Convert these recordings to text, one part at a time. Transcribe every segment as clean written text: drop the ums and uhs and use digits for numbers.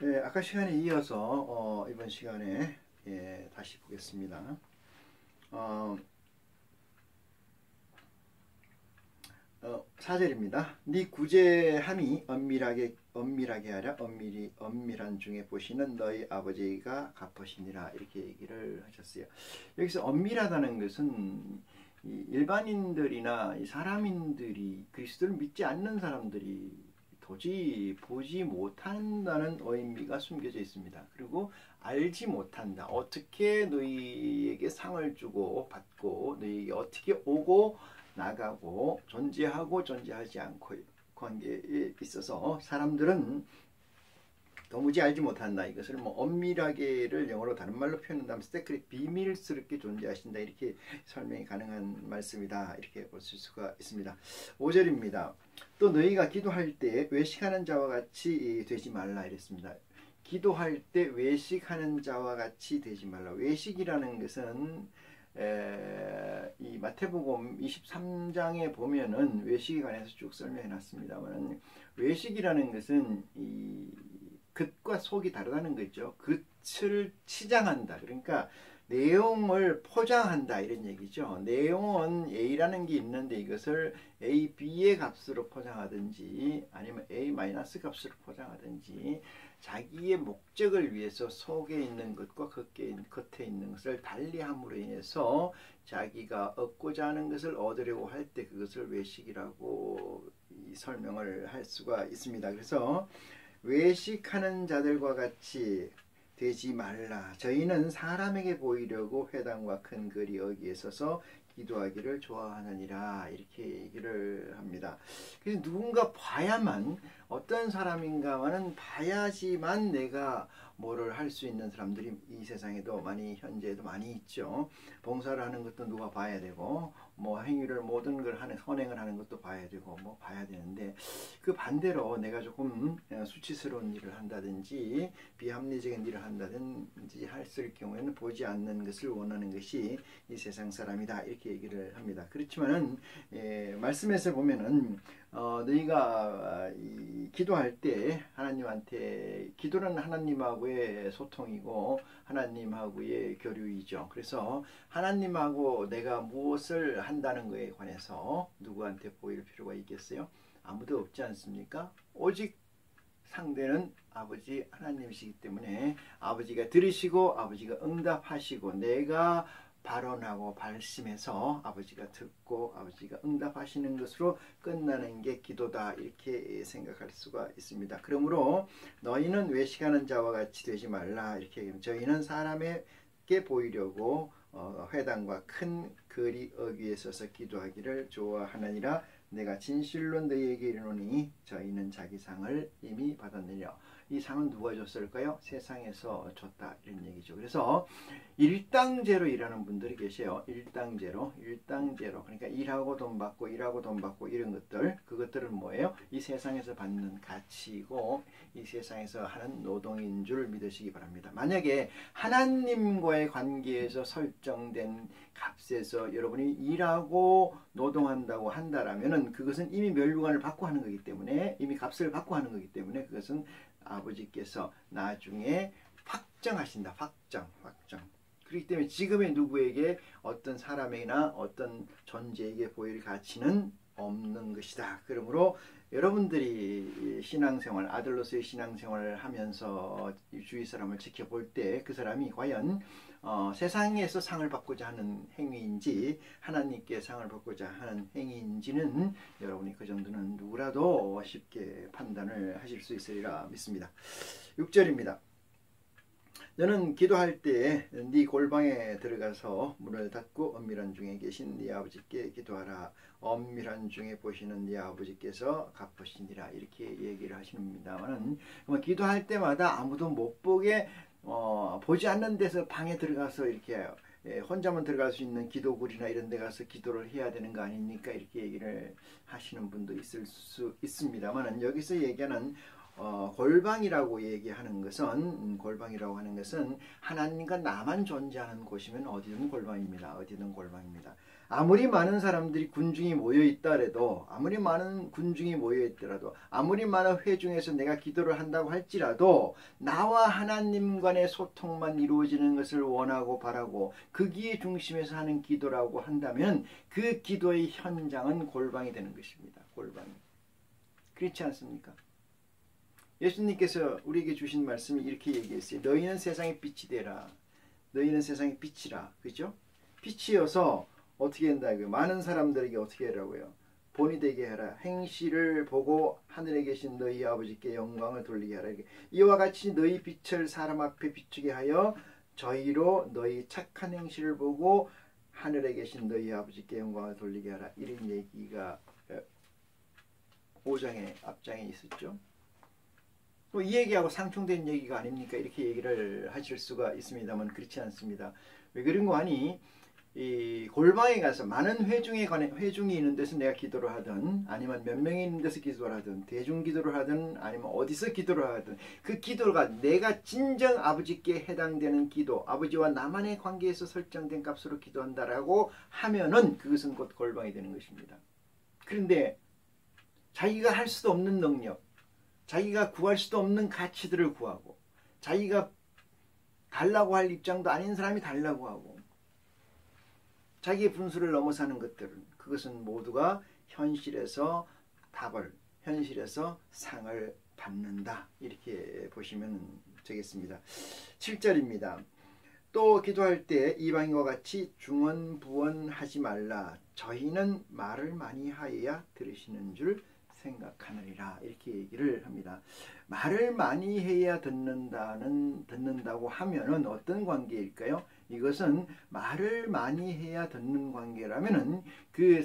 예, 아까 시간에 이어서 이번 시간에 다시 보겠습니다. 4절입니다. 네 구제함이 엄밀하게 하랴 엄밀한 중에 보시는 너희 아버지가 갚으시니라 이렇게 얘기를 하셨어요. 여기서 엄밀하다는 것은 일반인들이나 사람인들이 그리스도를 믿지 않는 사람들이 도저히 보지 못한다는 의미가 숨겨져 있습니다. 그리고 알지 못한다. 어떻게 너희에게 상을 주고 받고 너희에게 어떻게 오고 나가고 존재하고 존재하지 않고 관계에 있어서 사람들은 도무지 알지 못한다. 이것을 엄밀하게를 영어로 다른 말로 표현한다면 세크릿 비밀스럽게 존재하신다. 이렇게 설명이 가능한 말씀이다. 이렇게 볼 수가 있습니다. 5절입니다. 또 너희가 기도할 때 외식하는 자와 같이 되지 말라 이랬습니다. 기도할 때 외식하는 자와 같이 되지 말라. 외식이라는 것은 이 마태복음 23장에 보면은 외식에 관해서 쭉 설명해 놨습니다만 외식이라는 것은 이 겉과 속이 다르다는 거죠. 겉을 치장한다. 그러니까 내용을 포장한다 이런 얘기죠. 내용은 A라는 게 있는데 이것을 A, B의 값으로 포장하든지 아니면 A- 값으로 포장하든지 자기의 목적을 위해서 속에 있는 것과 겉에 있는 것을 달리함으로 인해서 자기가 얻고자 하는 것을 얻으려고 할 때 그것을 외식이라고 설명을 할 수가 있습니다. 그래서 외식하는 자들과 같이 되지 말라. 저희는 사람에게 보이려고 회당과 큰 거리 어귀에 서서 기도하기를 좋아하느니라 이렇게 얘기를 합니다. 그래서 누군가 봐야만 어떤 사람인가만은 봐야지만 내가 뭐를 할 수 있는 사람들이 이 세상에도 많이 현재에도 많이 있죠. 봉사를 하는 것도 누가 봐야 되고 행위를 모든 걸 하는 선행을 하는 것도 봐야 되고 봐야 되는데 그 반대로 내가 조금 수치스러운 일을 한다든지 비합리적인 일을 한다든지 했을 경우에는 보지 않는 것을 원하는 것이 이 세상 사람이다 이렇게 얘기를 합니다. 그렇지만은 말씀에서 보면은 너희가 기도할 때 하나님한테 기도는 하나님하고의 소통이고 하나님하고의 교류이죠. 그래서 하나님하고 내가 무엇을 한다는 것에 관해서 누구한테 보일 필요가 있겠어요? 아무도 없지 않습니까? 오직 상대는 아버지 하나님이시기 때문에 아버지가 들으시고 아버지가 응답하시고 내가 발언하고 발심해서 아버지가 듣고 아버지가 응답하시는 것으로 끝나는 게 기도다 이렇게 생각할 수가 있습니다. 그러므로 너희는 외식하는 자와 같이 되지 말라 이렇게 얘기합니다. 저희는 사람에게 보이려고 회당과 큰 거리 어귀에 서서 기도하기를 좋아하느니라. 내가 진실로 너희에게 이르노니 저희는 자기 상을 이미 받았느니라. 이 상은 누가 줬을까요? 세상에서 줬다 이런 얘기죠. 그래서 일당제로 일하는 분들이 계세요. 일당제로 그러니까 일하고 돈 받고 이런 것들 그것들은 뭐예요? 이 세상에서 받는 가치이고 이 세상에서 하는 노동인 줄 믿으시기 바랍니다. 만약에 하나님과의 관계에서 설정된 값에서 여러분이 일하고 노동한다고 한다라면은 그것은 이미 멸류관을 받고 하는 거기 때문에 이미 값을 받고 하는 거기 때문에 그것은 아버지께서 나중에 확정하신다. 확정. 그렇기 때문에 지금의 누구에게 어떤 사람이나 어떤 존재에게 보일 가치는 없는 것이다. 그러므로 여러분들이 신앙생활, 아들로서의 신앙생활을 하면서 주위 사람을 지켜볼 때 그 사람이 과연 세상에서 상을 받고자 하는 행위인지 하나님께 상을 받고자 하는 행위인지는 여러분이 그 정도는 누구라도 쉽게 판단을 하실 수 있으리라 믿습니다. 6절입니다. 너는 기도할 때 네 골방에 들어가서 문을 닫고 엄밀한 중에 계신 네 아버지께 기도하라. 엄밀한 중에 보시는 네 아버지께서 갚으시니라 이렇게 얘기를 하십니다만 기도할 때마다 아무도 못 보게 보지 않는 데서 방에 들어가서 이렇게 혼자만 들어갈 수 있는 기도굴이나 이런 데 가서 기도를 해야 되는 거 아닙니까? 이렇게 얘기를 하시는 분도 있을 수 있습니다만 여기서 얘기하는 골방이라고 얘기하는 것은 하나님과 나만 존재하는 곳이면 어디든 골방입니다. 아무리 많은 사람들이 군중이 모여 있더라도, 아무리 많은 군중이 모여 있더라도, 아무리 많은 회중에서 내가 기도를 한다고 할지라도 나와 하나님 간의 소통만 이루어지는 것을 원하고 바라고 거기에 중심에서 하는 기도라고 한다면 그 기도의 현장은 골방이 되는 것입니다. 골방이. 그렇지 않습니까? 예수님께서 우리에게 주신 말씀이 이렇게 얘기했어요. 너희는 세상의 빛이 되라. 너희는 세상의 빛이라. 그죠? 빛이어서 어떻게 한다? 많은 사람들에게 어떻게 하라고요? 본이 되게 하라. 행실을 보고 하늘에 계신 너희 아버지께 영광을 돌리게 하라. 이와 같이 너희 빛을 사람 앞에 비추게 하여 저희로 너희 착한 행실을 보고 하늘에 계신 너희 아버지께 영광을 돌리게 하라. 이런 얘기가 5장의 앞장에 있었죠. 이 얘기하고 상충된 얘기가 아닙니까? 이렇게 얘기를 하실 수가 있습니다만 그렇지 않습니다. 왜 그런 거 하니? 이 골방에 가서 많은 회중이 있는 데서 내가 기도를 하든, 아니면 몇 명이 있는 데서 기도를 하든, 대중 기도를 하든, 아니면 어디서 기도를 하든, 그 기도가 내가 진정 아버지께 해당되는 기도, 아버지와 나만의 관계에서 설정된 값으로 기도한다라고 하면은 그것은 곧 골방이 되는 것입니다. 그런데 자기가 할 수도 없는 능력, 자기가 구할 수도 없는 가치들을 구하고, 자기가 달라고 할 입장도 아닌 사람이 달라고 하고, 자기의 분수를 넘어서는 것들은 그것은 모두가 현실에서 답을, 현실에서 상을 받는다. 이렇게 보시면 되겠습니다. 7절입니다. 또 기도할 때 이방인과 같이 중언부언하지 말라. 저희는 말을 많이 하여야 들으시는 줄 생각하느니라. 이렇게 얘기를 합니다. 말을 많이 해야 듣는다고 하면은 어떤 관계일까요? 이것은 말을 많이 해야 듣는 관계라면은 그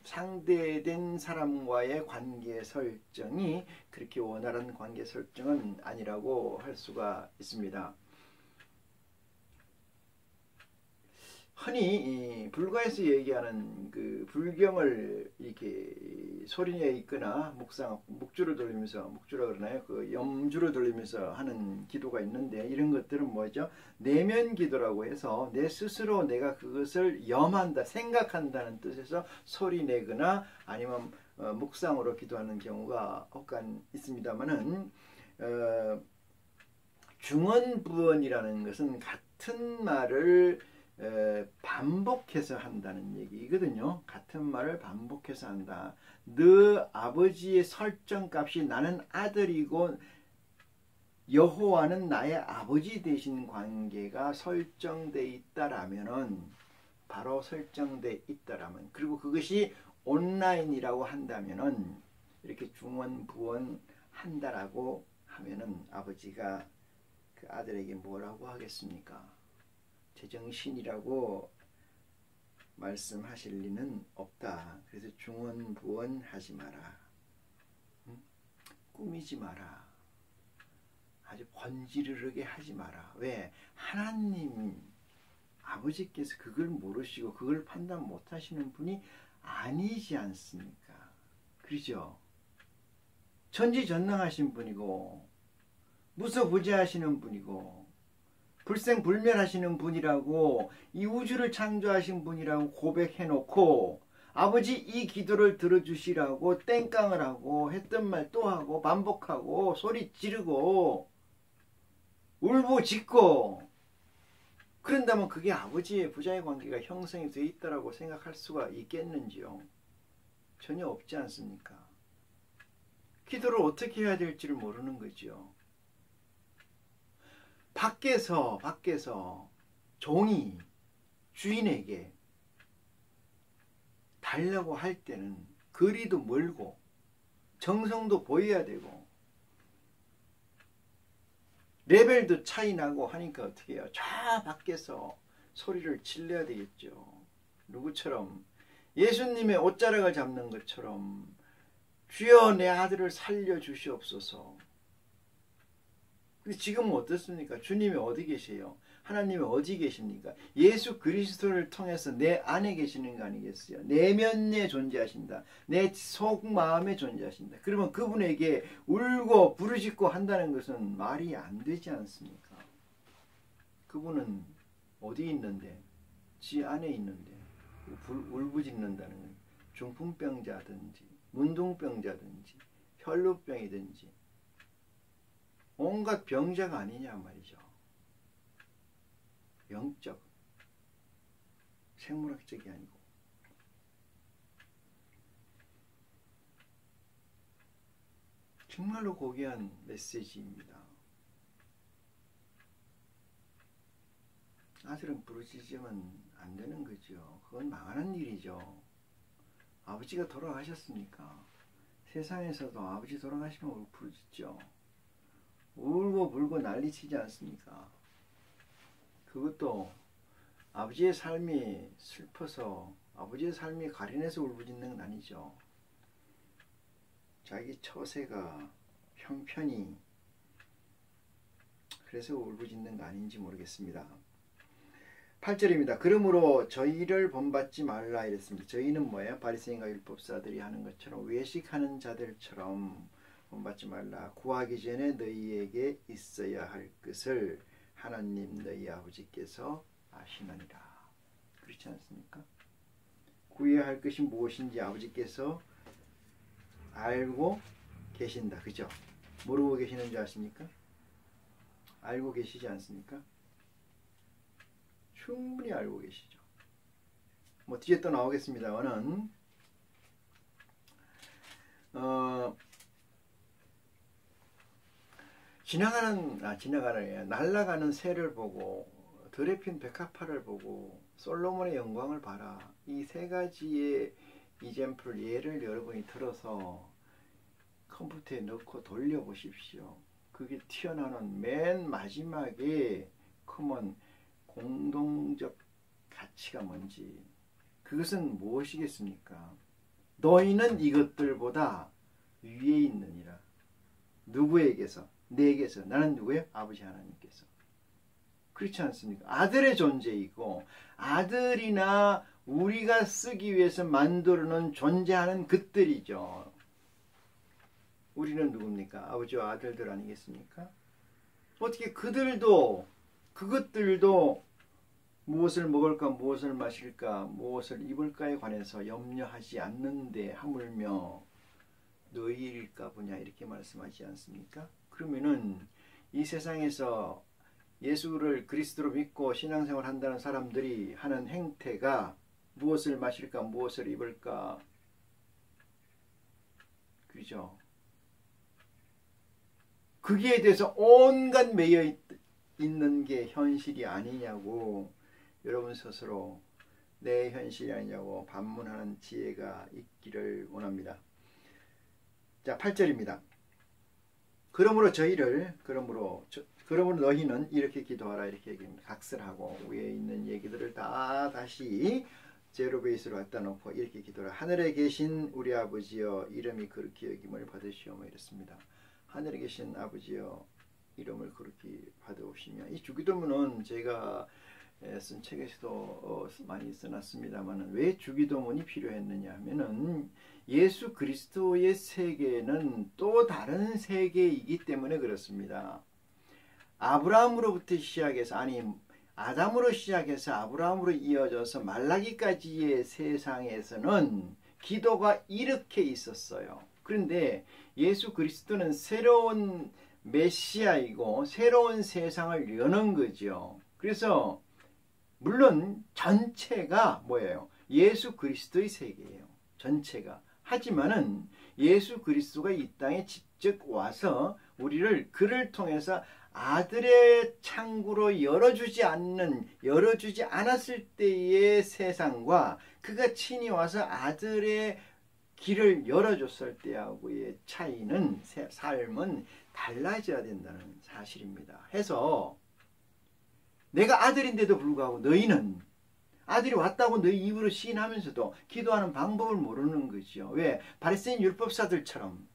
상대된 사람과의 관계 설정이 그렇게 원활한 관계 설정은 아니라고 할 수가 있습니다. 흔히 불가에서 얘기하는 그 불경을 이렇게 소리내어 읽거나 묵주를 돌리면서, 묵주라 그러나요? 그 염주를 돌리면서 하는 기도가 있는데, 이런 것들은 뭐죠? 내면 기도라고 해서 내 스스로 내가 그것을 염한다, 생각한다는 뜻에서 소리내거나 아니면 묵상으로 기도하는 경우가 혹간 있습니다만은, 중언부언이라는 것은 같은 말을 반복해서 한다는 얘기거든요. 같은 말을 반복해서 한다. 너 아버지의 설정값이 나는 아들이고 여호와는 나의 아버지 되신 관계가 설정돼 있다라면은, 바로 설정돼 있다라면, 그리고 그것이 온라인이라고 한다면은, 이렇게 중언부언 한다라고 하면은 아버지가 그 아들에게 뭐라고 하겠습니까? 제정신이라고 말씀하실 리는 없다. 그래서 중언부언하지 마라. 꾸미지 마라. 아주 번지르르게 하지 마라. 왜? 하나님 아버지께서 그걸 모르시고 그걸 판단 못하시는 분이 아니지 않습니까? 그렇죠? 전지전능하신 분이고 무소부재하시는 분이고 불생불멸하시는 분이라고, 이 우주를 창조하신 분이라고 고백해놓고 아버지 이 기도를 들어주시라고 땡깡을 하고 했던 말 또 하고 반복하고 소리 지르고 울부짖고 그런다면 그게 아버지의 부자의 관계가 형성이 되어 있다고 생각할 수가 있겠는지요? 전혀 없지 않습니까? 기도를 어떻게 해야 될지를 모르는 거죠. 밖에서 종이 주인에게 달라고 할 때는 거리도 멀고 정성도 보여야 되고 레벨도 차이 나고 하니까 어떻게 해요? 저 밖에서 소리를 질러야 되겠죠. 누구처럼? 예수님의 옷자락을 잡는 것처럼 주여 내 아들을 살려주시옵소서. 근데 지금은 어떻습니까? 주님이 어디 계세요? 하나님이 어디 계십니까? 예수 그리스도를 통해서 내 안에 계시는 거 아니겠어요? 내면에 존재하신다. 내 속마음에 존재하신다. 그러면 그분에게 울고 부르짖고 한다는 것은 말이 안 되지 않습니까? 그분은 어디 있는데? 지 안에 있는데. 울부짖는다는 건 중풍병자든지 문둥병자든지 혈루병이든지 온갖 병자가 아니냐 말이죠. 영적, 생물학적이 아니고. 정말로 고귀한 메시지입니다. 아들은 부르짖으면 안 되는 거죠. 그건 망하는 일이죠. 아버지가 돌아가셨으니까 세상에서도 아버지 돌아가시면 부르짖죠. 울고 불고 난리치지 않습니까? 그것도 아버지의 삶이 슬퍼서 아버지의 삶이 가련해서 울부짖는 건 아니죠. 자기 처세가 형편이 그래서 울부짖는 거 아닌지 모르겠습니다. 8절입니다. 그러므로 저희를 본받지 말라 이랬습니다. 저희는 뭐예요? 바리새인과 율법사들이 하는 것처럼 외식하는 자들처럼 본받지 말라. 구하기 전에 너희에게 있어야 할 것을 하나님 너희 아버지께서 아시느니라. 그렇지 않습니까? 구해야 할 것이 무엇인지 아버지께서 알고 계신다. 그죠? 모르고 계시는 줄 아십니까? 알고 계시지 않습니까? 충분히 알고 계시죠. 뭐 뒤에 또 나오겠습니다만은 날아가는 새를 보고 들에 핀 백합화를 보고 솔로몬의 영광을 봐라. 이 세 가지의 이젠플 예를 여러분이 들어서 컴퓨터에 넣고 돌려보십시오. 그게 튀어나오는 맨 마지막에 커먼 공동적 가치가 뭔지, 그것은 무엇이겠습니까? 너희는 이것들보다 위에 있느니라. 누구에게서? 내게서. 나는 누구예요? 아버지 하나님께서. 그렇지 않습니까? 아들의 존재이고 아들이나 우리가 쓰기 위해서 만들어놓은 존재하는 것들이죠. 우리는 누굽니까? 아버지와 아들들 아니겠습니까? 어떻게 그것들도 무엇을 먹을까, 무엇을 마실까, 무엇을 입을까에 관해서 염려하지 않는데 하물며 너희일까 보냐 이렇게 말씀하지 않습니까? 그러면은 이 세상에서 예수를 그리스도로 믿고 신앙생활 한다는 사람들이 하는 행태가 무엇을 마실까, 무엇을 입을까, 그죠? 거기에 대해서 온갖 매여 있는 게 현실이 아니냐고 여러분 스스로 내 현실이 아니냐고 반문하는 지혜가 있기를 원합니다. 자, 8절입니다. 그러므로 너희는 이렇게 기도하라 이렇게 얘기합니다. 각설하고 위에 있는 얘기들을 다 다시 제로 베이스로 갖다 놓고 이렇게 기도하라. 하늘에 계신 우리 아버지여 이름이 그렇게 여김을 받으시오며 이랬습니다. 하늘에 계신 아버지여 이름을 그렇게 받아오시며, 이 주기도문은 제가 쓴 책에서도 많이 써놨습니다만 왜 주기도문이 필요했느냐 하면은 예수 그리스도의 세계는 또 다른 세계이기 때문에 그렇습니다. 아브라함으로부터 시작해서 아담으로 시작해서 아브라함으로 이어져서 말라기까지의 세상에서는 기도가 이렇게 있었어요. 그런데 예수 그리스도는 새로운 메시아이고 새로운 세상을 여는 거죠. 그래서 물론 전체가 뭐예요? 예수 그리스도의 세계예요. 전체가. 하지만은 예수 그리스도가 이 땅에 직접 와서 우리를 그를 통해서 아들의 창구로 열어주지 않았을 때의 세상과 그가 친히 와서 아들의 길을 열어줬을 때하고의 차이는, 삶은 달라져야 된다는 사실입니다. 해서 내가 아들인데도 불구하고 너희는 아들이 왔다고 너희 입으로 시인하면서도 기도하는 방법을 모르는 거죠. 왜? 바리새인 율법사들처럼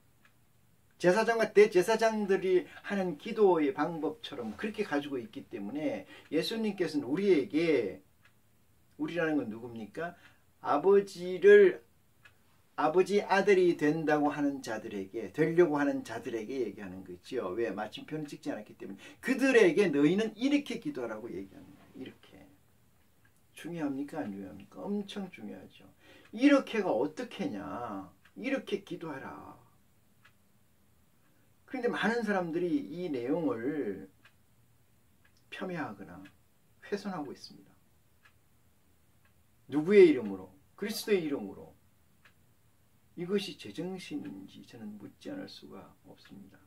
제사장과 대제사장들이 하는 기도의 방법처럼 그렇게 가지고 있기 때문에 예수님께서는 우리라는 건 누굽니까? 아버지 아들이 된다고 하는 자들에게, 되려고 하는 자들에게 얘기하는 거죠. 왜? 마침표는 찍지 않았기 때문에. 그들에게 너희는 이렇게 기도하라고 얘기하는 거예요. 이렇게. 중요합니까? 안 중요합니까? 엄청 중요하죠. 이렇게가 어떻게냐? 이렇게 기도하라. 그런데 많은 사람들이 이 내용을 폄훼하거나 훼손하고 있습니다. 누구의 이름으로? 그리스도의 이름으로. 이것이 제정신인지 저는 묻지 않을 수가 없습니다.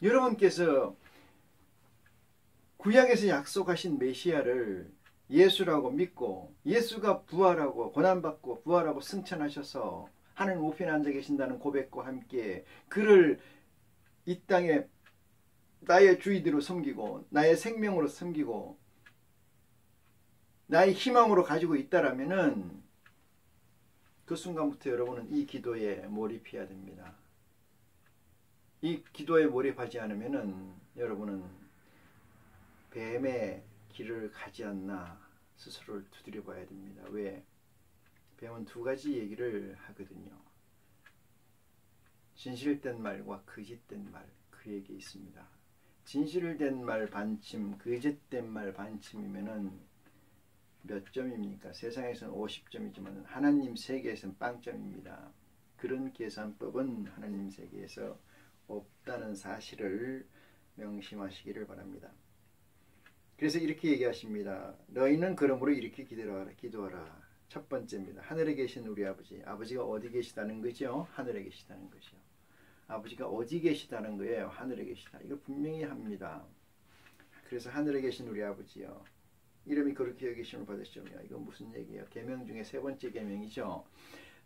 여러분께서 구약에서 약속하신 메시아를 예수라고 믿고 예수가 부활하고 고난받고 부활하고 승천하셔서 하나님 우편에 앉아 계신다는 고백과 함께 그를 이 땅에 나의 주인으로 섬기고 나의 생명으로 섬기고 나의 희망으로 가지고 있다라면은 그 순간부터 여러분은 이 기도에 몰입해야 됩니다. 이 기도에 몰입하지 않으면은 여러분은 뱀의 길을 가지 않나 스스로를 두드려 봐야 됩니다. 왜? 뱀은 두 가지 얘기를 하거든요. 진실된 말과 거짓된 말, 그에게 있습니다. 진실된 말 반침, 거짓된 말 반침이면은 몇 점입니까? 세상에서는 50점이지만 하나님 세계에서는 빵점입니다. 그런 계산법은 하나님 세계에서 없다는 사실을 명심하시기를 바랍니다. 그래서 이렇게 얘기하십니다. 너희는 그러므로 이렇게 기도하라. 첫 번째입니다. 하늘에 계신 우리 아버지. 아버지가 어디 계시다는 거죠? 하늘에 계시다는 거죠. 아버지가 어디 계시다는 거예요? 하늘에 계시다. 이걸 분명히 합니다. 그래서 하늘에 계신 우리 아버지요. 이름이 거룩히 여기심을 받으시오며. 이건 무슨 얘기예요? 계명 중에 세 번째 계명이죠.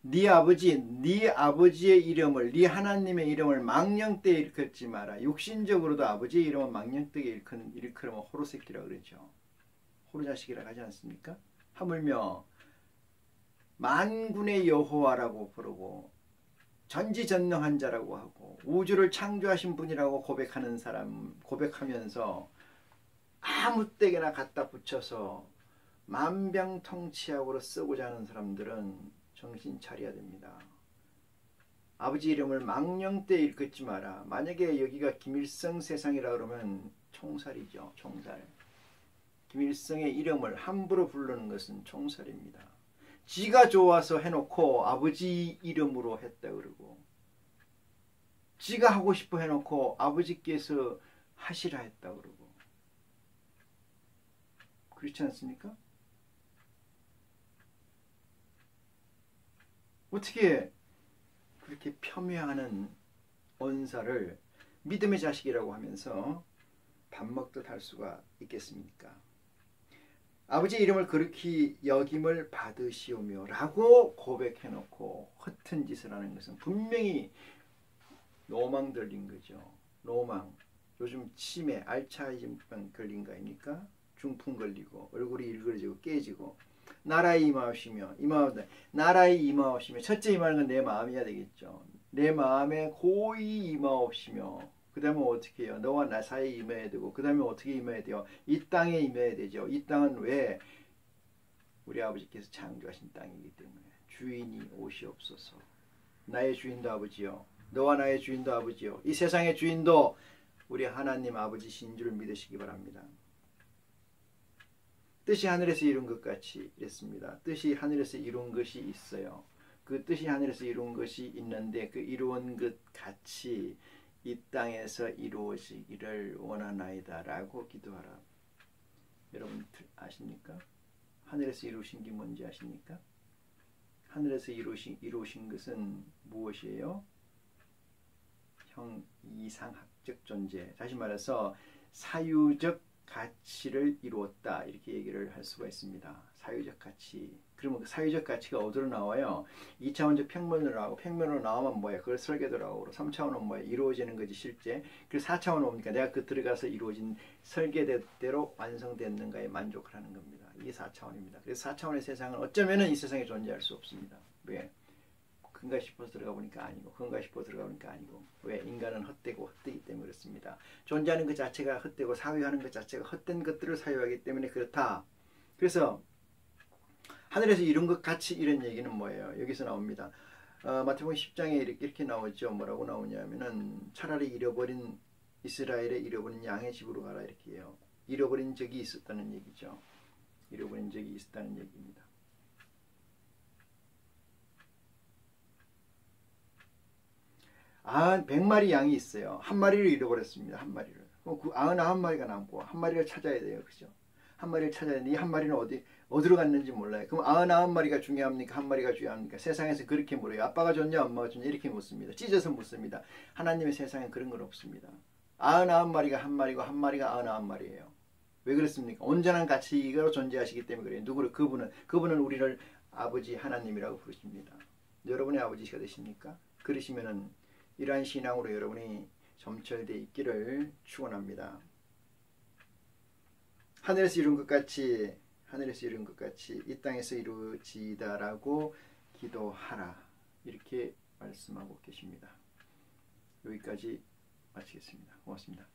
네 아버지의 이름을, 네 하나님의 이름을 망령되이 일컫지 마라. 육신적으로도 아버지의 이름은 망령되이 일컬으면 호루새끼라고 그러죠. 호루자식이라고 하지 않습니까? 하물며 만군의 여호와라고 부르고 전지전능한 자라고 하고 우주를 창조하신 분이라고 고백하는 사람, 고백하면서 아무 때게나 갖다 붙여서 만병통치약으로 쓰고자 하는 사람들은 정신 차려야 됩니다. 아버지 이름을 망령되이 일컫지 마라. 만약에 여기가 김일성 세상이라 그러면 총살이죠. 총살. 김일성의 이름을 함부로 부르는 것은 총살입니다. 지가 좋아서 해놓고 아버지 이름으로 했다 그러고 지가 하고 싶어 해놓고 아버지께서 하시라 했다 그러고 그렇지 않습니까? 어떻게 그렇게 폄훼하는 언사를 믿음의 자식이라고 하면서 밥 먹듯 할 수가 있겠습니까? 아버지의 이름을 거룩히 여김을 받으시오며 라고 고백해놓고 허튼 짓을 하는 것은 분명히 노망 들린 거죠. 노망. 요즘 치매, 알츠하이머병 걸린 거 아닙니까? 중풍 걸리고 얼굴이 일그러지고 깨지고 나라에 임하옵시며 나라에 임하옵시며 첫째 임하는 건 내 마음이어야 되겠죠. 내 마음에 고이 임하옵시며 그 다음에 어떻게 해요? 너와 나 사이에 임해야 되고 그 다음에 어떻게 임해야 돼요? 이 땅에 임해야 되죠. 이 땅은 왜? 우리 아버지께서 창조하신 땅이기 때문에 주인이 오시옵소서. 나의 주인도 아버지요. 너와 나의 주인도 아버지요. 이 세상의 주인도 우리 하나님 아버지신 줄 믿으시기 바랍니다. 뜻이 하늘에서 이룬 것 같이 이랬습니다. 뜻이 하늘에서 이룬 것이 있어요. 그 뜻이 하늘에서 이룬 것이 있는데 그 이루은 것 같이 이 땅에서 이루어지기를 원하나이다 라고 기도하라. 여러분 아십니까? 하늘에서 이루신 게 뭔지 아십니까? 하늘에서 이루신 것은 무엇이에요? 이상학적 존재. 다시 말해서 사유적 가치를 이루었다 이렇게 얘기를 할 수가 있습니다. 사유적 가치. 그러면 그 사유적 가치가 어디로 나와요? 2차원적 평면으로 나오고 평면으로 나오면 뭐예요? 그걸 설계도라고. 3차원은 뭐예요? 이루어지는 거지 실제. 그리고 4차원은 뭡니까? 내가 그 들어가서 이루어진 설계대로 완성됐는가에 만족을 하는 겁니다. 이게 4차원입니다. 그래서 4차원의 세상은 어쩌면은 이 세상에 존재할 수 없습니다. 왜? 큰가 싶어서 들어가 보니까 아니고 큰가 싶어서 들어가 보니까 아니고 왜? 인간은 헛되고 헛되기 때문에 그렇습니다. 존재하는 것 자체가 헛되고 사유하는 것 자체가 헛된 것들을 사유하기 때문에 그렇다. 그래서 하늘에서 이룬 것 같이 이런 얘기는 뭐예요? 여기서 나옵니다. 마태복음 10장에 이렇게 나오죠. 뭐라고 나오냐면은 차라리 이스라엘의 잃어버린 양의 집으로 가라 이렇게 해요. 잃어버린 적이 있었다는 얘기죠. 잃어버린 적이 있었다는 얘기입니다. 100마리 양이 있어요. 한 마리를 잃어버렸습니다. 한 마리를. 그럼 그 99마리가 남고 한 마리를 찾아야 돼요. 그죠? 한 마리를 찾아야 되는데 이 한 마리는 어디로 갔는지 몰라요. 그럼 99마리가 중요합니까? 한 마리가 중요합니까? 세상에서 그렇게 물어요. 아빠가 좋냐 엄마가 좋냐 이렇게 묻습니다. 찢어서 묻습니다. 하나님의 세상엔 그런 건 없습니다. 99마리가 한 마리고 한 마리가 99마리예요. 왜 그렇습니까? 온전한 가치로 존재하시기 때문에 그래요. 누구를? 그분은 우리를 아버지 하나님이라고 부르십니다. 여러분의 아버지가 되십니까? 그러시면은 이러한 신앙으로 여러분이 점철되어 있기를 축원합니다. 하늘에서 이룬 것 같이 이 땅에서 이루어지다라고 기도하라. 이렇게 말씀하고 계십니다. 여기까지 마치겠습니다. 고맙습니다.